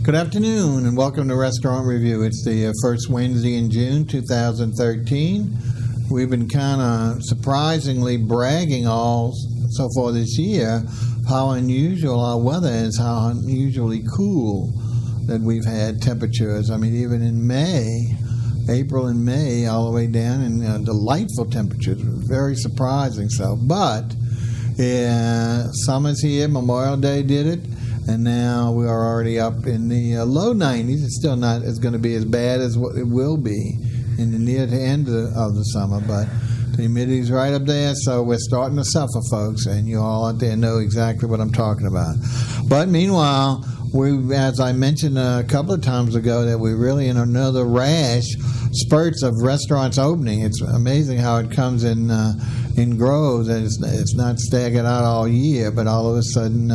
Good afternoon and welcome to Restaurant Review. It's the first Wednesday in June 2013. We've been kind of surprisingly bragging all so far this year how unusual our weather is, how unusually cool that we've had temperatures. I mean, even in May, April and May, all the way down in delightful temperatures. Very surprising. But summer's here. Memorial Day did it. And now we are already up in the low 90s. It's still not going to be as bad as what it will be in the near to end of the summer, but the humidity's right up there, so we're starting to suffer, folks, and you all out there know exactly what I'm talking about. But meanwhile, as I mentioned a couple of times ago, that we're really in another rash spurts of restaurants opening. It's amazing how it comes in groves, and it's not staggered out all year, but all of a sudden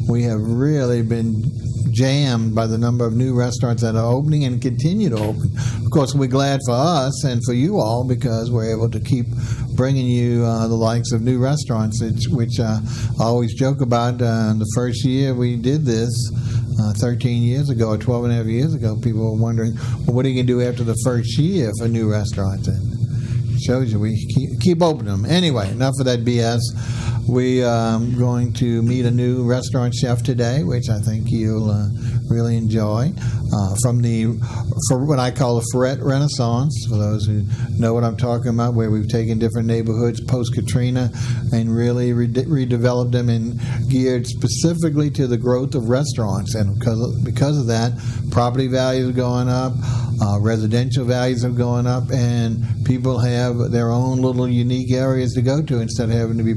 we have really been jammed by the number of new restaurants that are opening and continue to open. Of course, we're glad for us and for you all because we're able to keep bringing you the likes of new restaurants, which I always joke about. The first year we did this, 13 years ago or 12 and a half years ago, people were wondering, well, what are you going to do after the first year for new restaurants? And it shows you we keep opening them. Anyway, enough of that BS. We are going to meet a new restaurant chef today, which I think you'll really enjoy, for what I call the FRERET Renaissance, for those who know what I'm talking about, where we've taken different neighborhoods post-Katrina and really redeveloped them and geared specifically to the growth of restaurants. And because of that, property values are going up, residential values are going up, and people have their own little unique areas to go to instead of having to be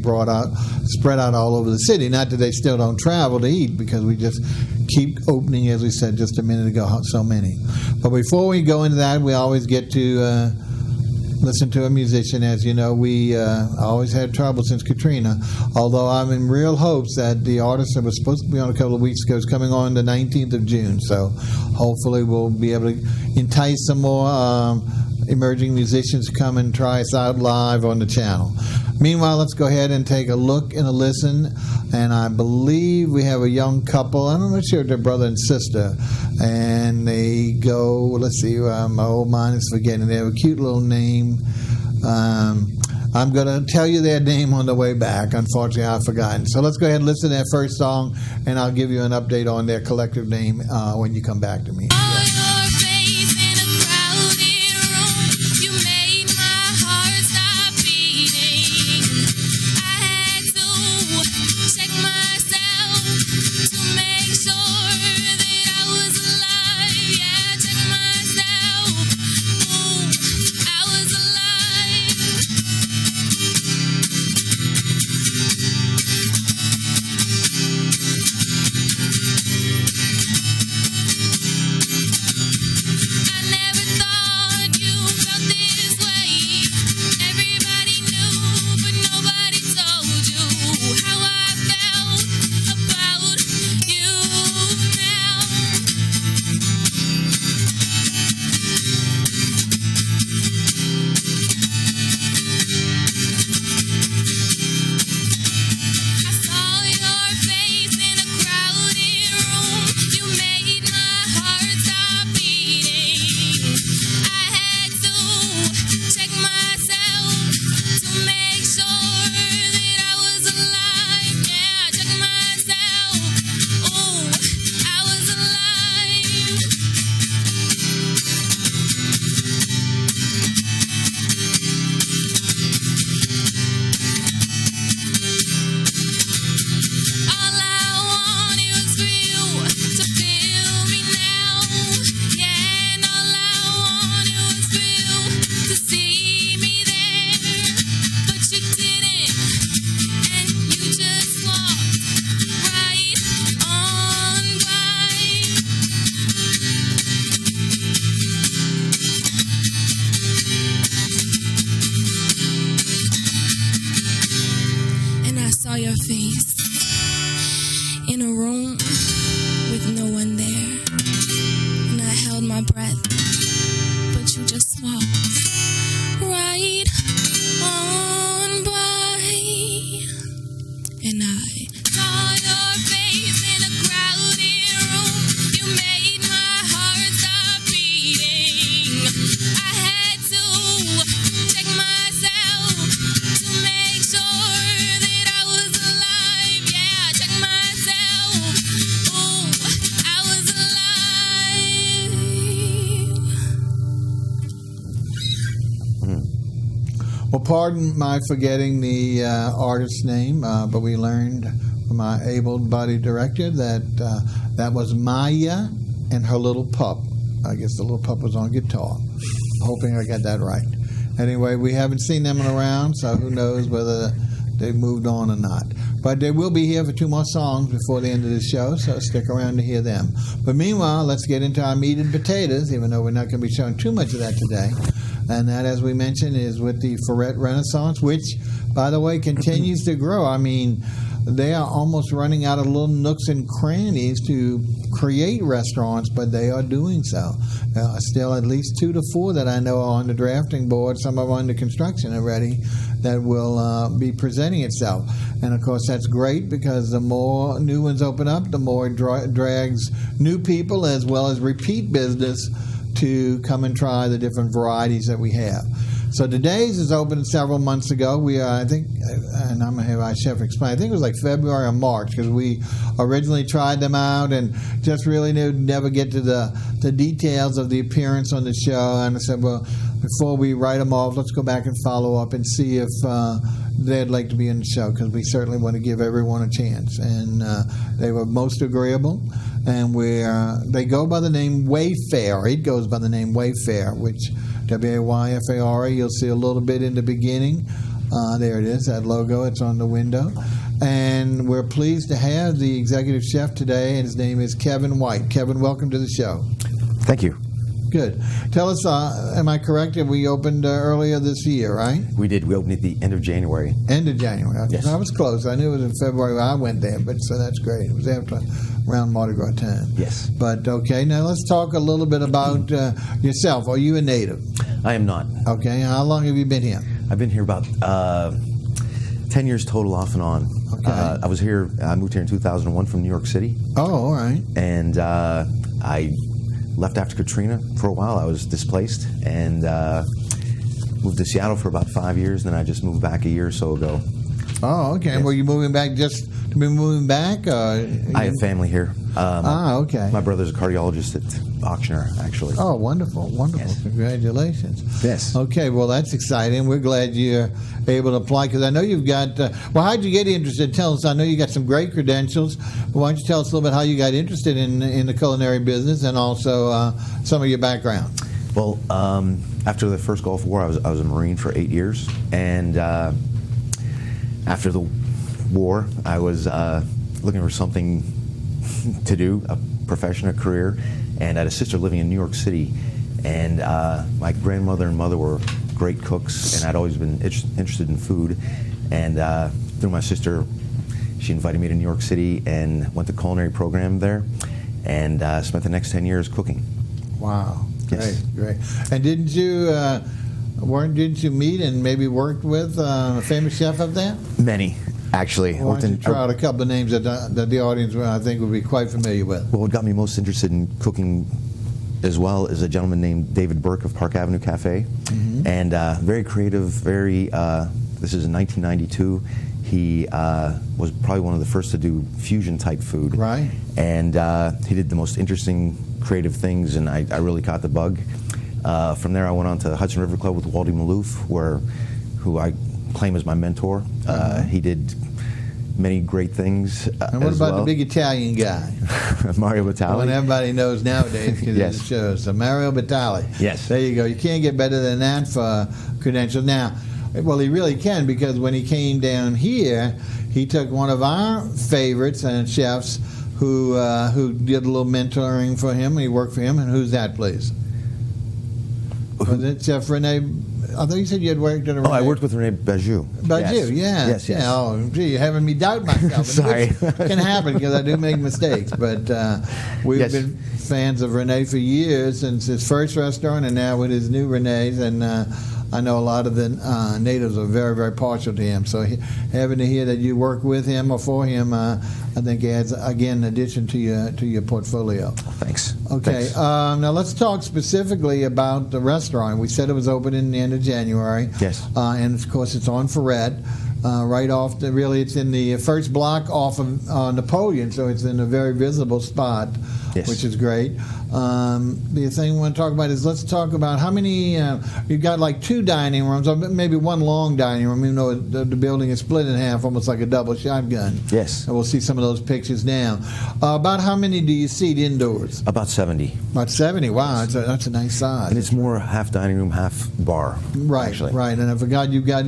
spread out all over the city. Not that they still don't travel to eat, because we just keep opening, as we said just a minute ago, so many. But before we go into that, we always get to listen to a musician. As you know, we always had trouble since Katrina, although I'm in real hopes that the artist that was supposed to be on a couple of weeks ago is coming on the 19th of June. So hopefully we'll be able to entice some more emerging musicians to come and try us out live on the channel. Meanwhile, let's go ahead and take a look and a listen. And I believe we have a young couple. I'm not sure if they're brother and sister. And they go, let's see, my old mind is forgetting. They have a cute little name. I'm going to tell you their name on the way back. Unfortunately, I've forgotten. So let's go ahead and listen to their first song, and I'll give you an update on their collective name when you come back to me. Well, pardon my forgetting the artist's name, but we learned from my able-bodied director that that was Maya and her little pup. I guess the little pup was on guitar. Hoping I got that right. Anyway, we haven't seen them around, so who knows whether they've moved on or not. But they will be here for 2 more songs before the end of the show, so stick around to hear them. But meanwhile, let's get into our meat and potatoes, even though we're not going to be showing too much of that today. And that, as we mentioned, is with the FRERET Renaissance, which, by the way, continues to grow. I mean, they are almost running out of little nooks and crannies to create restaurants, but they are doing so. Still at least 2 to 4 that I know are on the drafting board. Some are under construction already that will be presenting itself. And, of course, that's great because the more new ones open up, the more it drags new people as well as repeat business to come and try the different varieties that we have. So today's is opened several months ago. We are, I think, and I'm going to have our chef explain, I think it was like February or March because we originally tried them out and just really never get to the details of the appearance on the show. And I said, well, before we write them off, let's go back and follow up and see if they'd like to be in the show because we certainly want to give everyone a chance. And they were most agreeable. And they go by the name Wayfare. It goes by the name Wayfare, which W-A-Y-F-A-R-E. You'll see a little bit in the beginning. There it is, that logo. It's on the window. And we're pleased to have the executive chef today, and his name is Kevin White. Kevin, welcome to the show. Thank you. Good. Tell us, am I correct that we opened earlier this year, right? We did. We opened at the end of January. End of January. Yes. I was close. I knew it was in February when I went there, but so that's great. It was after around Mardi Gras time. Yes. But, okay, now let's talk a little bit about yourself. Are you a native? I am not. Okay. How long have you been here? I've been here about 10 years total, off and on. Okay. I moved here in 2001 from New York City. Oh, all right. And I left after Katrina for a while. I was displaced and moved to Seattle for about 5 years. Then I just moved back a year or so ago. Oh, okay. Yes. Were you moving back just to be moving back? I have family here. Okay. My brother's a cardiologist at Auctioner, actually. Oh, wonderful, wonderful. Yes. Congratulations. Yes. Okay, well, that's exciting. We're glad you're able to apply because I know you've got, well, how'd you get interested? Tell us, I know you got some great credentials. Why don't you tell us a little bit how you got interested in the culinary business and also some of your background? Well, after the first Gulf War, I was a Marine for 8 years. And after the war, I was looking for something to do, a profession, a career, and I had a sister living in New York City, and my grandmother and mother were great cooks, and I'd always been interested in food, and through my sister, she invited me to New York City and went to culinary program there, and spent the next 10 years cooking. Wow, Yes. great. And didn't you meet and maybe worked with a famous chef up there? Many. Actually, Why don't you try out a couple of names that the audience, I think, would be quite familiar with? Well, what got me most interested in cooking as well is a gentleman named David Burke of Park Avenue Cafe. Mm-hmm. And very creative, this is in 1992. He was probably one of the first to do fusion-type food. Right. And he did the most interesting, creative things, and I really caught the bug. From there, I went on to Hudson River Club with Waldy Maloof, who I claim as my mentor. He did many great things. And what about the big Italian guy? Mario Batali. One everybody knows nowadays because Yes. of the shows. So Mario Batali. Yes. There you go. You can't get better than that for credentials. Now, well, he really can because when he came down here, he took one of our favorites and chefs who did a little mentoring for him. He worked for him. And who's that, please? Was it Chef Rene? I thought you said you had worked at a Rene. Oh, I worked with Rene Bajou. Bajou, yeah. Yes. Yeah, oh, gee, you're having me doubt myself. Sorry. Which can happen because I do make mistakes. But we've been fans of Rene for years, since his first restaurant and now with his new Rene's. And I know a lot of the natives are very, very partial to him. So having to hear that you work with him or for him, I think adds, again, addition to your portfolio. Thanks. Okay. Thanks. Now let's talk specifically about the restaurant. We said it was open in the end of January. Yes. And of course it's on FRERET. Right off it's in the first block off of Napoleon, so it's in a very visible spot Yes. which is great. The thing we want to talk about is, let's talk about how many, you've got like 2 dining rooms, or maybe 1 long dining room, even though the building is split in half, almost like a double shotgun. Yes. And we'll see some of those pictures now. About how many do you seat indoors? About 70. About 70. Wow, that's a nice size. And it's more half dining room, half bar. Right, actually. right. And I forgot you've got,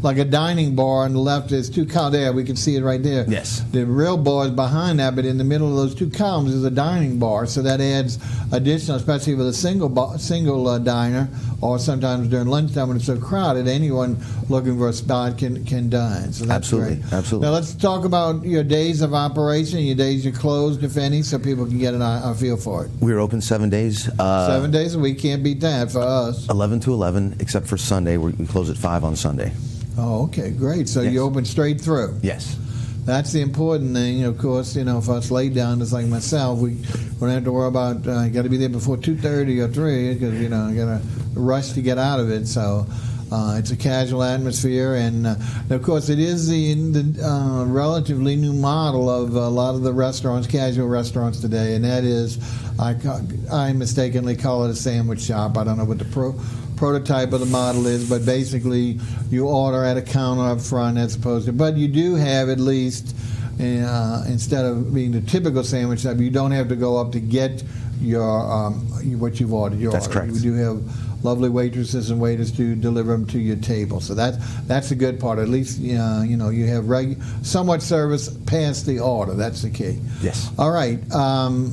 like a dining bar on the left. There's 2 columns there. We can see it right there. Yes. The real bar is behind that, but in the middle of those 2 columns is a dining bar. So that adds additional, especially with a single diner, or sometimes during lunchtime when it's so crowded, anyone looking for a spot can dine. So that's Absolutely, great. absolutely. Now let's talk about your days of operation, your days you're closed, if any, so people can get a feel for it. We're open 7 days. 7 days a week, can't beat that for us. 11 to 11, except for Sunday. We close at 5 on Sunday. Oh, okay, great. So Yes. you open straight through. Yes. That's the important thing, of course. For us laid down, just like myself, we don't have to worry about you got to be there before 2:30 or 3 because you got to rush to get out of it. So it's a casual atmosphere, and of course it is the relatively new model of a lot of the restaurants, casual restaurants today, and that is I mistakenly call it a sandwich shop. I don't know what the prototype of the model is, but basically you order at a counter up front as opposed to, but you do have at least, instead of being the typical sandwich shop, you don't have to go up to get your what you've ordered. That's correct. We do have lovely waitresses and waiters to deliver them to your table. So that's the good part. At least you have somewhat service past the order. That's the key. Yes. All right.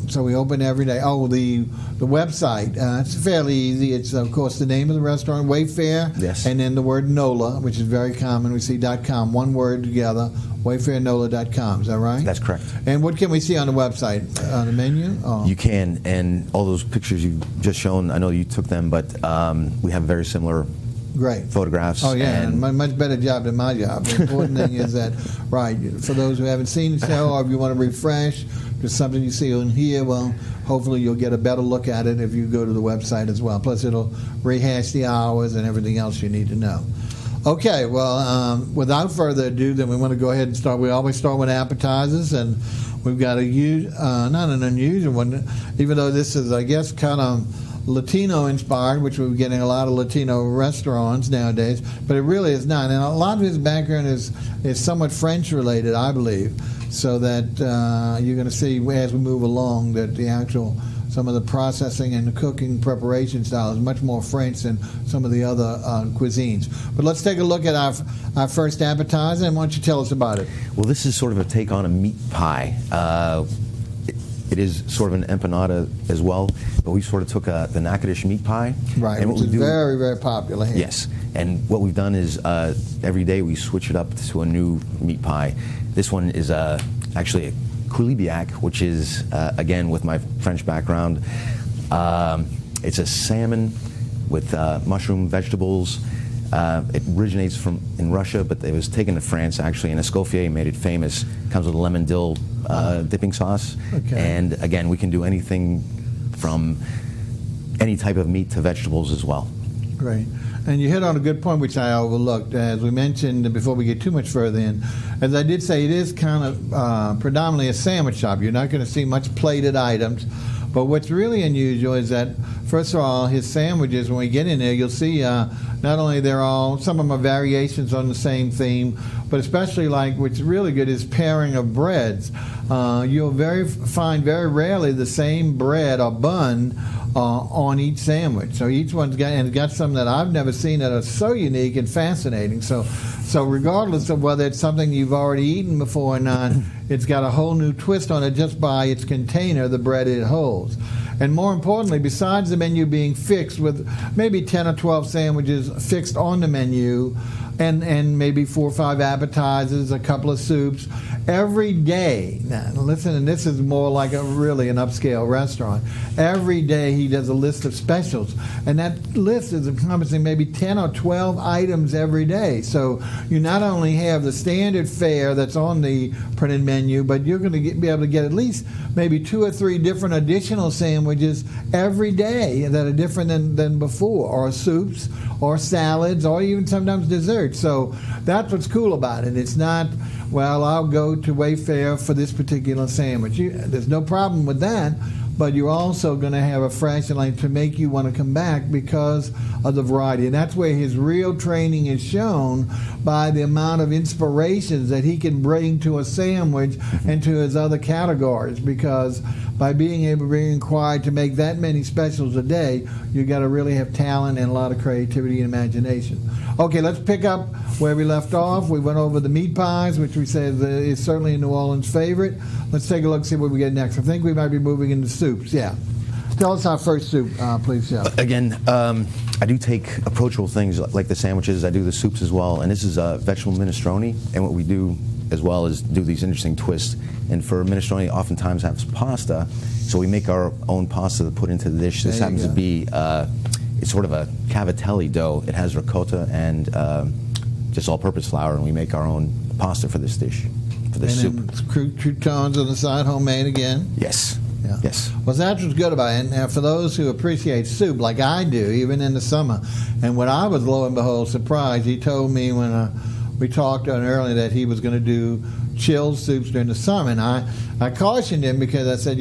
So we open every day. Oh, the website. It's fairly easy. It's of course the name of the restaurant, Wayfare. Yes. And then the word NOLA, which is very common. We see .com, one word together. WayfareNOLA.com. Is that right? That's correct. And what can we see on the website? On the menu? Oh. You can, and all those pictures you've just shown, I know you took them, but we have very similar Great photographs. Oh, yeah, and much better job than my job. The important thing is that, right, for those who haven't seen the show, or if you want to refresh, just something you see on here, well, hopefully you'll get a better look at it if you go to the website as well. Plus, it'll rehash the hours and everything else you need to know. Okay, well, without further ado, then we want to go ahead and start. We always start with appetizers, and we've got not an unusual one, even though this is, I guess, kind of Latino-inspired, which we're getting a lot of Latino restaurants nowadays, but it really is not. And a lot of his background is somewhat French-related, I believe, so that you're going to see as we move along that the actual some of the processing and the cooking preparation style is much more French than some of the other cuisines. But let's take a look at our first appetizer, and why don't you tell us about it? well, this is sort of a take on a meat pie. It is sort of an empanada as well, but we sort of took the Natchitoches meat pie. Right, and which is very, very popular here. Yes, and what we've done is every day we switch it up to a new meat pie. This one is actually a coulibiac, which is, again, with my French background, it's a salmon with mushroom, vegetables. It originates in Russia, but it was taken to France, actually, and Escoffier made it famous. It comes with a lemon dill dipping sauce. Okay. And, again, we can do anything from any type of meat to vegetables as well. Great. And you hit on a good point, which I overlooked. As we mentioned before we get too much further in, as I did say, it is kind of predominantly a sandwich shop. You're not going to see much plated items. But what's really unusual is that, first of all, his sandwiches, when we get in there, you'll see not only some of them are variations on the same theme, but especially what's really good is pairing of breads. You'll find very rarely the same bread or bun on each sandwich. So each one's got some that I've never seen that are so unique and fascinating. So regardless of whether it's something you've already eaten before or not, it's got a whole new twist on it just by its container, the bread it holds. And more importantly, besides the menu being fixed with maybe 10 or 12 sandwiches fixed on the menu, and maybe 4 or 5 appetizers, a couple of soups, every day. Now, listen, and this is more like really an upscale restaurant. Every day he does a list of specials, and that list is encompassing maybe 10 or 12 items every day. So you not only have the standard fare that's on the printed menu, but you're going to be able to get at least maybe 2 or 3 different additional sandwiches every day that are different than before, or soups, or salads, or even sometimes desserts. So that's what's cool about it. It's not, well, I'll go to Wayfare for this particular sandwich. There's no problem with that, but you're also going to have a fresh and like to make you want to come back because of the variety. And that's where his real training is shown by the amount of inspirations that he can bring to a sandwich and to his other categories, because by being able to be required to make that many specials a day, you got to really have talent and a lot of creativity and imagination. Okay, let's pick up where we left off. We went over the meat pies, which we said is certainly a New Orleans favorite. Let's take a look, see what we get next. I think we might be moving into soups. Yeah. Tell us our first soup, please, Chef. Again, I do take approachable things like the sandwiches. I do the soups as well. And this is vegetable minestrone. And what we do as well is do these interesting twists. And for minestrone, oftentimes has pasta. So we make our own pasta to put into the dish. This happens to be, it's sort of a cavatelli dough. It has ricotta and just all-purpose flour. And we make our own pasta for this dish, for this soup. And croutons on the side, homemade again? Yes. Yeah. Yes. Well, that's what's good about it. And for those who appreciate soup, like I do, even in the summer, and when I was, lo and behold, surprised, he told me when we talked on earlier that he was going to do chilled soups during the summer. And I cautioned him because I said,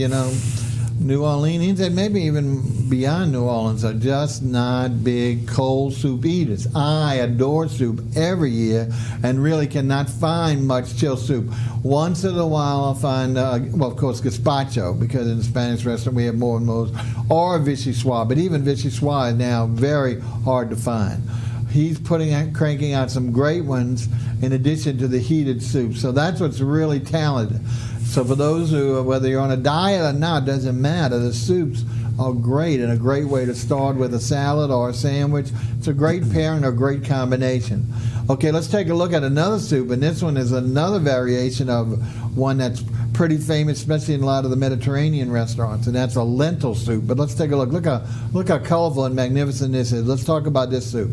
New Orleans, and maybe even beyond New Orleans, are just not big cold soup eaters. I adore soup every year and really cannot find much chilled soup. Once in a while I'll find, of course, gazpacho, because in the Spanish restaurant we have more and more, or vichyssoise, but even vichyssoise is now very hard to find. He's cranking out some great ones in addition to the heated soup. So that's what's really talented. So for those who, whether you're on a diet or not, doesn't matter. The soups are great and a great way to start with a salad or a sandwich. It's a great pairing or a great combination. Okay, let's take a look at another soup, and this one is another variation of one that's pretty famous, especially in a lot of the Mediterranean restaurants, and that's a lentil soup. But let's take a look. Look how colorful and magnificent this is. Let's talk about this soup.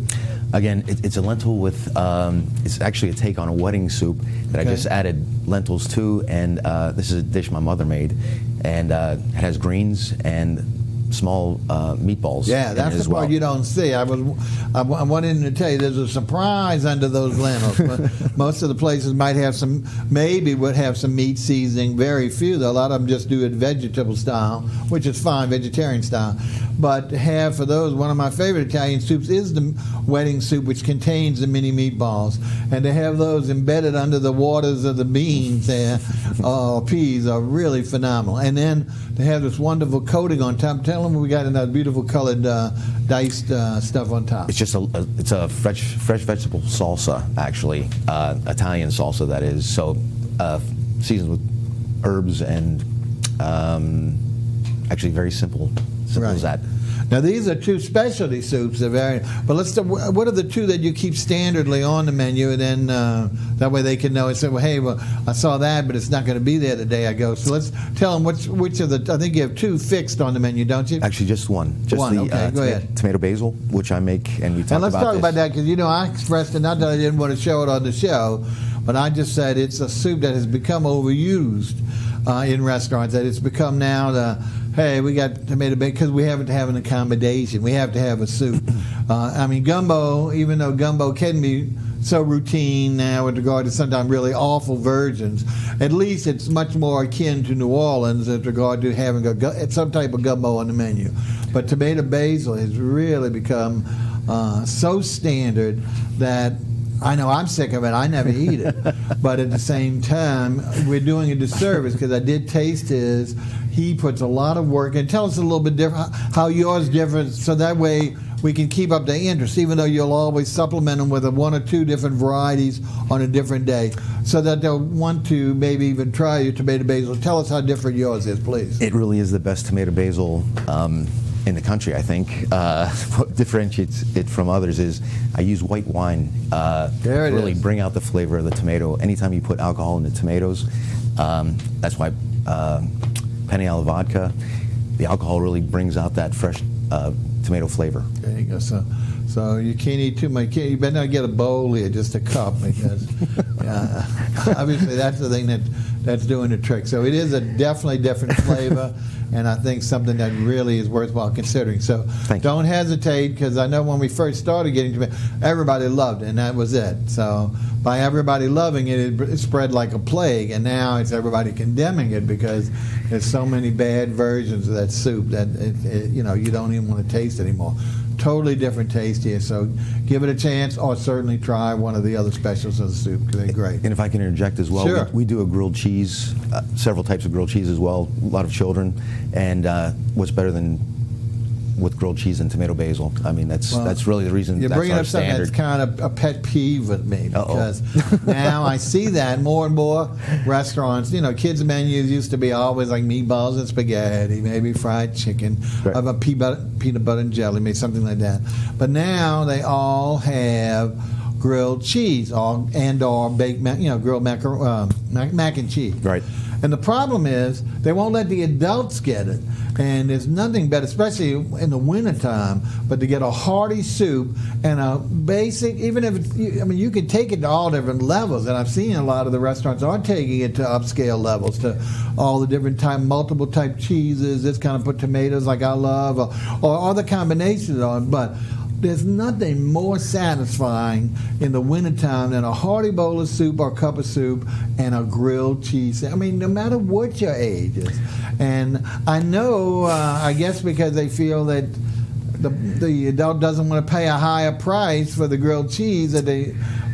Again, it's a lentil with, it's actually a take on a wedding soup that I just added lentils to, and this is a dish my mother made, and it has greens and small meatballs. Yeah, that's the part you don't see. I wanted to tell you there's a surprise under those lentils. Most of the places might have some, maybe would have some meat seasoning. Very few, though. A lot of them just do it vegetable style, which is fine, vegetarian style. But for those, one of my favorite Italian soups is the wedding soup, which contains the mini meatballs. And to have those embedded under the waters of the beans there, peas, are really phenomenal. And then to have this wonderful coating on top. Tell them we got in that beautiful colored diced stuff on top. It's just it's a fresh vegetable salsa, actually, Italian salsa that is. So seasoned with herbs and actually very simple as that. Now these are two specialty soups. But what are the two that you keep standardly on the menu, and then that way they can know and say, well, hey, I saw that, but it's not going to be there the day I go. So let's tell them which of the. I think you have two fixed on the menu, don't you? Actually, just one. Just one. The Okay, go ahead. Tomato basil, which I make, and we talked about. And let's talk about that, because I expressed it, not that I didn't want to show it on the show, but I just said it's a soup that has become overused in restaurants. That it's become now hey, we got tomato bacon, because we have to have an accommodation. We have to have a soup. Gumbo, even though gumbo can be so routine now with regard to sometimes really awful versions, at least it's much more akin to New Orleans with regard to having some type of gumbo on the menu. But tomato basil has really become so standard that I know I'm sick of it. I never eat it. But at the same time, we're doing a disservice, because I did taste his. He puts a lot of work in. Tell us a little bit different how yours differs, so that way we can keep up the interest, even though you'll always supplement them with one or two different varieties on a different day, so that they'll want to maybe even try your tomato basil. Tell us how different yours is, please. It really is the best tomato basil in the country, I think. What differentiates it from others is I use white wine to really bring out the flavor of the tomato. Anytime you put alcohol in the tomatoes, that's why penne alla vodka, the alcohol really brings out that fresh tomato flavor. There you go. So you can't eat too much. You better not get a bowl here, just a cup, because obviously that's the thing that's doing the trick. So it is a definitely different flavor. and I think something that really is worthwhile considering. So don't hesitate, because I know when we first started getting to it, everybody loved it, and that was it. So by everybody loving it, it spread like a plague, and now it's everybody condemning it because there's so many bad versions of that soup that you don't even want to taste anymore. Totally different taste here, so give it a chance, or certainly try one of the other specials of the soup, because they're great. And if I can interject as well, sure. we do a grilled cheese, several types of grilled cheese as well, a lot of children, and what's better than with grilled cheese and tomato basil? I mean, that's really the reason. You're that's bringing our up something standard. that's kind of a pet peeve with me, because now I see that more and more restaurants. Kids' menus used to be always like meatballs and spaghetti, maybe fried chicken, Right. a peanut butter and jelly, maybe something like that. But now they all have grilled cheese, or baked, grilled mac and cheese. Right. And the problem is they won't let the adults get it. And there's nothing better, especially in the wintertime, but to get a hearty soup and a basic, even if it's, you can take it to all different levels. And I've seen a lot of the restaurants are taking it to upscale levels, to all the different multiple type cheeses, this kind of put tomatoes like I love, or other combinations on. But there's nothing more satisfying in the wintertime than a hearty bowl of soup or cup of soup and a grilled cheese. I mean, no matter what your age is. And I know, I guess because they feel that the adult doesn't want to pay a higher price for the grilled cheese,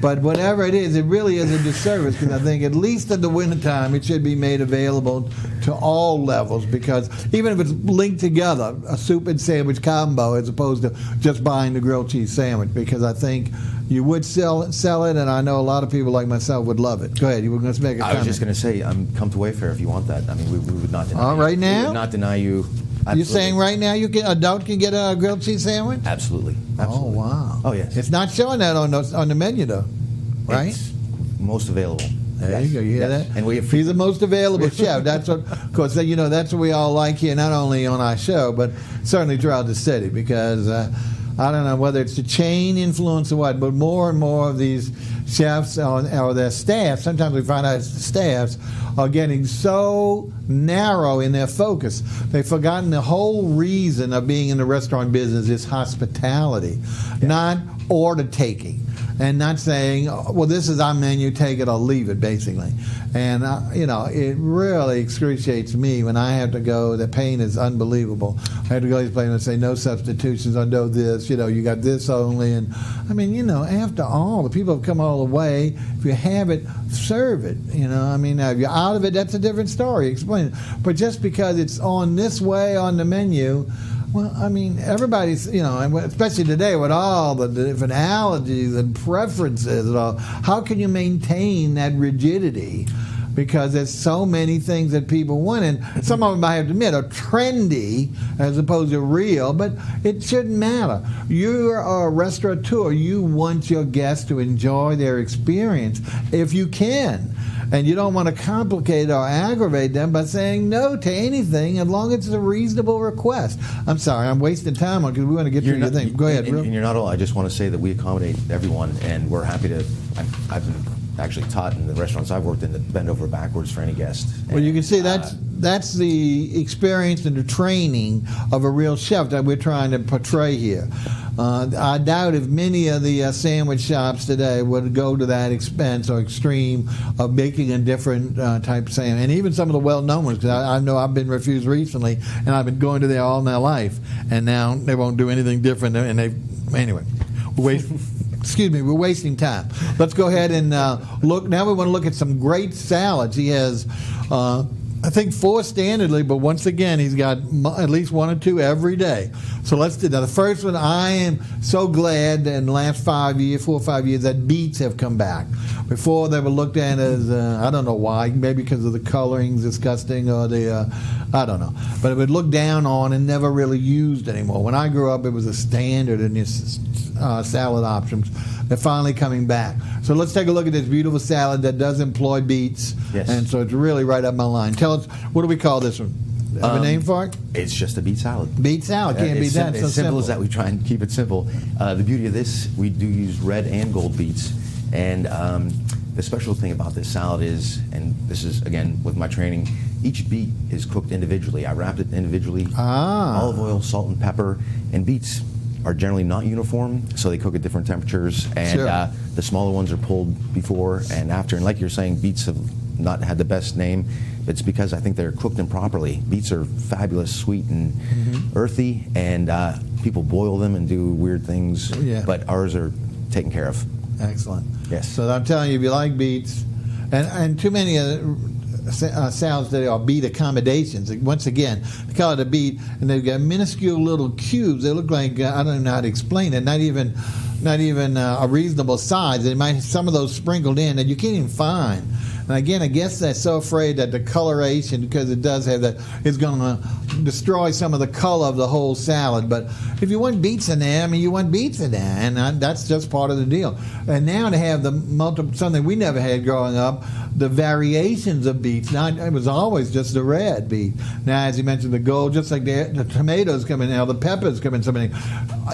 but whatever it is, it really is a disservice, because I think at least in the wintertime it should be made available to all levels, because even if it's linked together, a soup and sandwich combo, as opposed to just buying the grilled cheese sandwich, because I think you would sell it, and I know a lot of people like myself would love it. Go ahead, you were going to make a comment. I was just going to say, come to Wayfare if you want that. I mean, we would not deny you. Right now? We would not deny you. Absolutely. You're saying right now adult can get a grilled cheese sandwich? Absolutely. Oh, wow. Oh, yes. It's not showing that on the menu, though, right? It's most available. There you go. You hear that? And He's the most available chef. That's what, of course, that's what we all like here, not only on our show, but certainly throughout the city, because I don't know whether it's the chain influence or what, but more and more of these chefs or their staff, sometimes we find out it's the staffs, are getting so narrow in their focus. They've forgotten the whole reason of being in the restaurant business is hospitality, not order taking. And not saying, well, this is our menu, take it or leave it, basically. And, it really excruciates me when I have to go. The pain is unbelievable. I have to go to these places and say, no substitutions, or no this, you got this only. And, after all, the people have come all the way. If you have it, serve it. Now if you're out of it, that's a different story. Explain it. But just because it's on this way on the menu, well, everybody's, especially today with all the different allergies and preferences and all, how can you maintain that rigidity? Because there's so many things that people want, and some of them, I have to admit, are trendy as opposed to real, but it shouldn't matter. You're a restaurateur. You want your guests to enjoy their experience if you can. And you don't want to complicate or aggravate them by saying no to anything as long as it's a reasonable request. I'm sorry, I'm wasting time on because we want to get through your thing. Go ahead. And you're not all. I just want to say that we accommodate everyone, and we're happy to. I've been actually taught in the restaurants I've worked in to bend over backwards for any guest. Well, you can see that's the experience and the training of a real chef that we're trying to portray here. I doubt if many of the sandwich shops today would go to that expense or extreme of making a different type of sandwich. And even some of the well-known ones, because I know I've been refused recently, and I've been going to there all my life, and now they won't do anything different. And anyway, we're wasting time. Let's go ahead and look. Now we want to look at some great salads. He has, I think, 4 standardly, but once again, he's got at least 1 or 2 every day. So let's do that. The first one, I am so glad in the last 4 or 5 years, that beets have come back. Before they were looked at as, I don't know why, maybe because of the coloring's disgusting or I don't know. But it would look down on and never really used anymore. When I grew up, it was a standard in these salad options. They're finally coming back. So let's take a look at this beautiful salad that does employ beets. Yes. And so it's really right up my line. Tell us, what do we call this one? Have a name for it? It's just a beet salad. Beet salad. Can't beat that. It's simple as that. We try and keep it simple. The beauty of this, we do use red and gold beets. And the special thing about this salad is, and this is, again, with my training, each beet is cooked individually. I wrapped it individually. Ah. Olive oil, salt, and pepper. And beets are generally not uniform, so they cook at different temperatures. And Sure. the smaller ones are pulled before and after. And like you're saying, beets have not had the best name. It's because I think they're cooked improperly. Beets are fabulous, sweet and earthy, and people boil them and do weird things. Yeah. But ours are taken care of. Excellent. Yes. So I'm telling you, if you like beets, and too many salads today are beet accommodations. Once again, they call it a beet, and they've got minuscule little cubes. They look like I don't know how to explain it. Not even a reasonable size. They might have some of those sprinkled in that you can't even find. And again, I guess they're so afraid that the coloration, because it does have that, is going to destroy some of the color of the whole salad. But if you want beets in there, I mean, you want beets in there, and that's just part of the deal. And now to have the something we never had growing up, the variations of beets. Now, it was always just the red beet. Now, as you mentioned, the gold, just like the tomatoes come in now, the peppers come in, something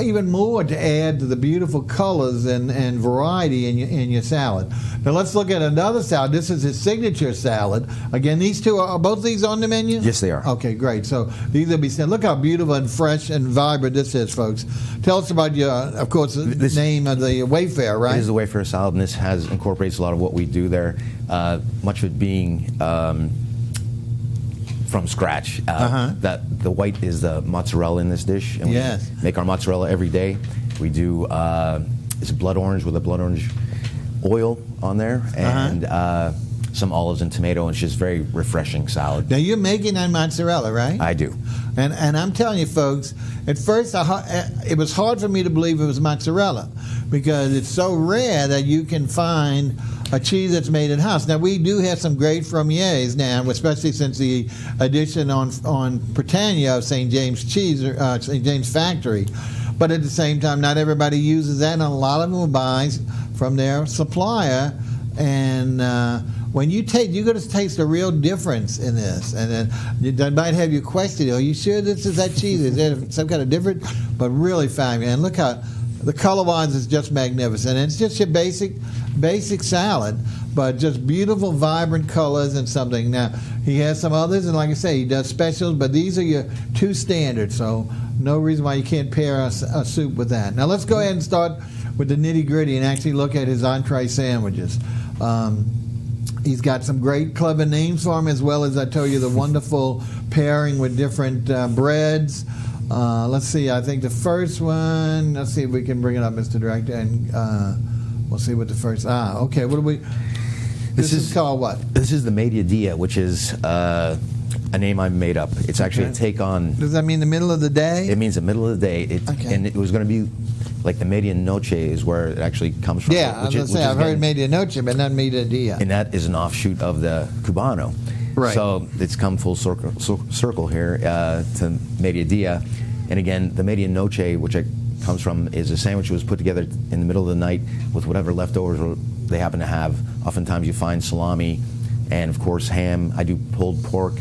even more to add to the beautiful colors and variety in your salad. Now, let's look at another salad. This is his signature salad. Again, these two are both these on the menu? Yes, they are. Okay, great. So these will be sent. Look how beautiful and fresh and vibrant this is, folks. Tell us about your, of course, the name of the Wayfare, right? It is the Wayfare salad, and this incorporates a lot of what we do there. Much of it being from scratch. That the white is the mozzarella in this dish, and we make our mozzarella every day. We do it's blood orange with a blood orange oil on there, and some olives and tomato, and it's just very refreshing salad. Now you're making that mozzarella, right? I do. And I'm telling you, folks, at first it was hard for me to believe it was mozzarella because it's so rare that you can find a cheese that's made in house. Now we do have some great frommiers now, especially since the addition on Britannia of St. James Cheese, St. James Factory. But at the same time, not everybody uses that, and a lot of them buy from their supplier. And when you taste, you're going to taste a real difference in this. And then that might have you question, are you sure this is that cheese? Is there some kind of different? But really fabulous. And look how the color-wise is just magnificent. And it's just your basic salad, but just beautiful, vibrant colors and something. Now, he has some others, and like I say, he does specials, but these are your two standards, so no reason why you can't pair a soup with that. Now, let's go ahead and start with the nitty-gritty and actually look at his entree sandwiches. He's got some great, clever names for them, as well as I told you, the wonderful pairing with different breads. Let's see, I think the first one, let's see if we can bring it up, Mr. Director, and we'll see what the first, okay, what do we, this is called what? This is the Media Dia, which is a name I made up. It's actually a take on... Does that mean the middle of the day? It means the middle of the day, and it was going to be like the Media Noche is where it actually comes from. Yeah, I was going to say, I've heard Media Noche, but not Media Dia. And that is an offshoot of the Cubano. Right. So it's come full circle here to Media Dia. And again, the Media Noche, which it comes from, is a sandwich that was put together in the middle of the night with whatever leftovers they happen to have. Oftentimes you find salami and, of course, ham. I do pulled pork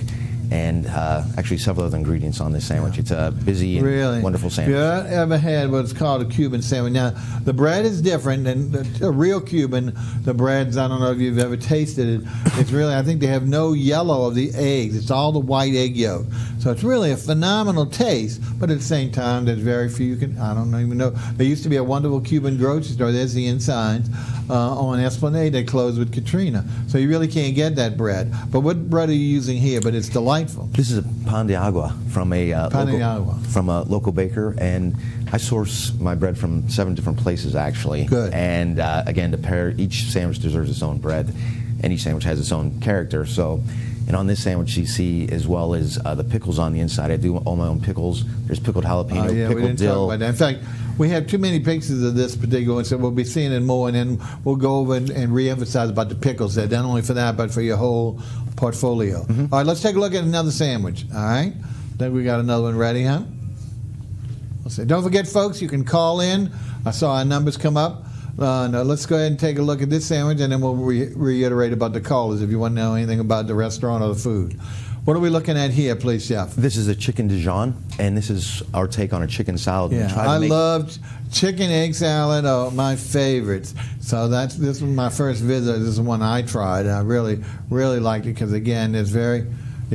and actually several other ingredients on this sandwich. It's a busy and wonderful sandwich. Have you ever had what's called a Cuban sandwich? Now, the bread is different than a real Cuban. The breads, I don't know if you've ever tasted it. It's really, I think they have no yellow of the eggs. It's all the white egg yolk. So it's really a phenomenal taste, but at the same time, there's very few I don't even know. There used to be a wonderful Cuban grocery store. There's the inside on Esplanade. They closed with Katrina. So you really can't get that bread. But what bread are you using here? But it's delightful. This is a pan de agua from a local baker, and I source my bread from 7 different places actually. Good. And again, to pair, each sandwich deserves its own bread, and each sandwich has its own character. So, and on this sandwich you see, as well as the pickles on the inside, I do all my own pickles. There's pickled jalapeno, pickled dill. Talk about that. In fact, we have too many pictures of this particular one, so we'll be seeing it more, and then we'll go over and re-emphasize about the pickles there, not only for that, but for your whole portfolio. All right, let's take a look at another sandwich. All right, I think we got another one ready, huh? Let's see. Don't forget, folks, you can call in. I saw our numbers come up. Now let's go ahead and take a look at this sandwich, and then we'll reiterate about the callers if you want to know anything about the restaurant or the food. What are we looking at here, please, Chef? This is a chicken Dijon, and this is our take on a chicken salad. Yeah, I love chicken egg salad. Oh, my favorites. So this was my first visit. This is one I tried. I really, really liked it because, again, it's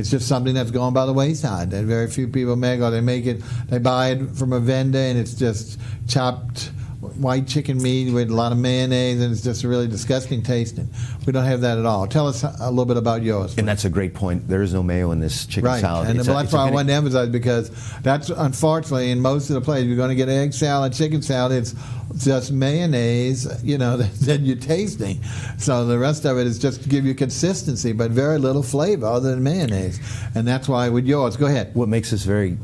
It's just something that's gone by the wayside that very few people make, or they buy it from a vendor, and it's just chopped white chicken meat with a lot of mayonnaise, and it's just really disgusting tasting. We don't have that at all. Tell us a little bit about yours. And that's a great point. There is no mayo in this chicken salad. And that's why I wanted to emphasize, because that's unfortunately in most of the places, you're going to get egg salad, chicken salad, it's just mayonnaise, that you're tasting. So the rest of it is just to give you consistency, but very little flavor other than mayonnaise. And that's why with yours, go ahead. What makes this very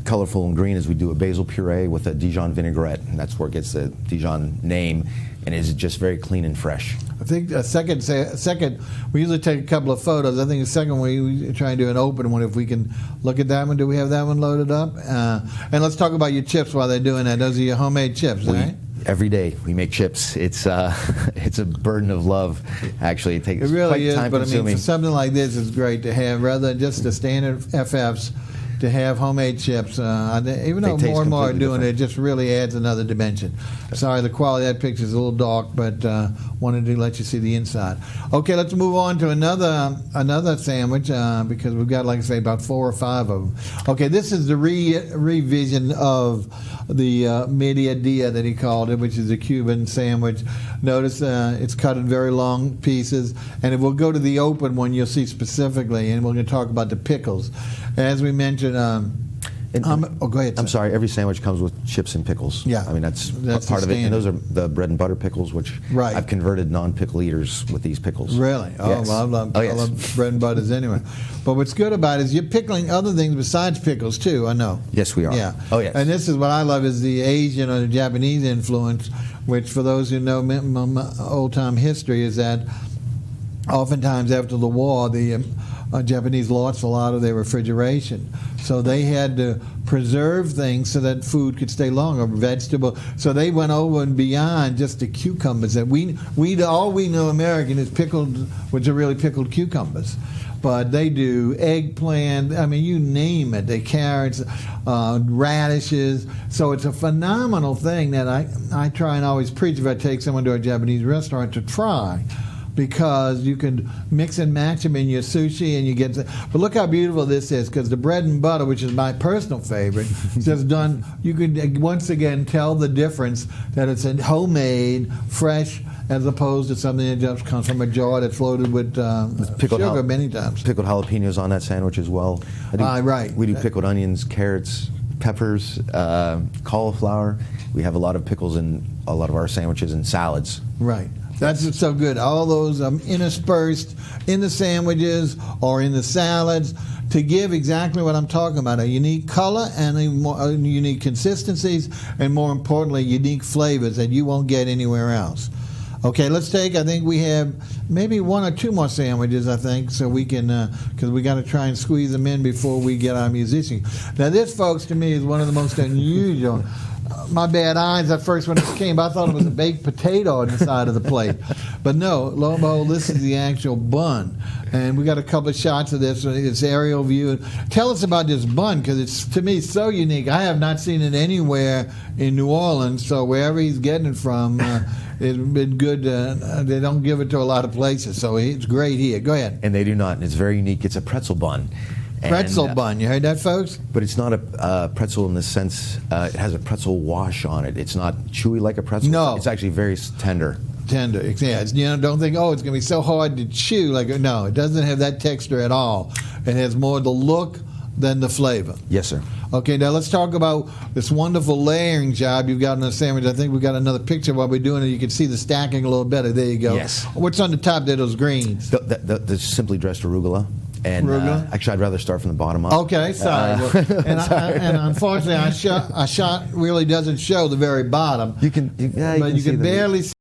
colorful and green is we do a basil puree with a Dijon vinaigrette, and that's where it gets the Dijon name, and it's just very clean and fresh. I think second, we usually take a couple of photos. I think the second we try and do an open one if we can look at that one. Do we have that one loaded up? And let's talk about your chips while they're doing that. Those are your homemade chips, right? Every day we make chips. It's it's a burden of love. Actually, it takes really quite is, time but consuming. I mean, for something like this, it's great to have rather than just the standard FFs. To have homemade chips, even though more and more are doing it, it just really adds another dimension. Sorry, the quality of that picture is a little dark, but wanted to let you see the inside. Okay, let's move on to another sandwich because we've got, like I say, about 4 or 5 of them. Okay, this is the revision of the media dia that he called it, which is a Cuban sandwich. Notice it's cut in very long pieces, and if we'll go to the open one, you'll see specifically, and we're going to talk about the pickles. As we mentioned, go ahead. I'm sorry. Every sandwich comes with chips and pickles. Yeah, I mean that's part of it. And those are the bread and butter pickles, which I've converted non-pickle eaters with these pickles. Really? Oh, yes. Well, I love bread and butters anyway. But what's good about it is you're pickling other things besides pickles too. I know. Yes, we are. Yeah. Oh, yes. And this is what I love is the Asian or the Japanese influence, which for those who know old-time history is that oftentimes after the war the Japanese lost a lot of their refrigeration, so they had to preserve things so that food could stay longer, vegetable. So they went over and beyond just the cucumbers that we all we know American is pickled, which are really pickled cucumbers. But they do eggplant, I mean, you name it. They carrots, radishes. So it's a phenomenal thing that I try and always preach if I take someone to a Japanese restaurant to try. Because you can mix and match them in your sushi, and you get. But look how beautiful this is, because the bread and butter, which is my personal favorite, is just done. You can once again tell the difference that it's a homemade, fresh, as opposed to something that just comes from a jar that's loaded with sugar many times. Pickled jalapenos on that sandwich as well. Right. We do pickled onions, carrots, peppers, cauliflower. We have a lot of pickles in a lot of our sandwiches and salads. Right. That's so good. All those interspersed in the sandwiches or in the salads to give exactly what I'm talking about, a unique color and unique consistencies, and more importantly, unique flavors that you won't get anywhere else. Okay, I think we have maybe 1 or 2 more sandwiches, I think, so we can, because we got to try and squeeze them in before we get our musician. Now this, folks, to me is one of the most unusual. My bad eyes at first when it came, I thought it was a baked potato on the side of the plate. But no, lo and behold, this is the actual bun. And we got a couple of shots of this. It's aerial view. Tell us about this bun, because it's, to me, so unique. I have not seen it anywhere in New Orleans, so wherever he's getting it from, it's been good. They don't give it to a lot of places, so it's great here. Go ahead. And they do not, and it's very unique. It's a pretzel bun. Pretzel bun. You heard that, folks? But it's not a pretzel in the sense, it has a pretzel wash on it. It's not chewy like a pretzel. No. It's actually very tender. Tender. Yeah, don't think, it's going to be so hard to chew. No, it doesn't have that texture at all. It has more the look than the flavor. Yes, sir. Okay, now let's talk about this wonderful layering job you've got in the sandwich. I think we've got another picture while we're doing it. You can see the stacking a little better. There you go. Yes. What's on the top there, those greens? The simply dressed arugula. And actually, I'd rather start from the bottom up. Okay, sorry. And unfortunately, our shot really doesn't show the very bottom. You can barely see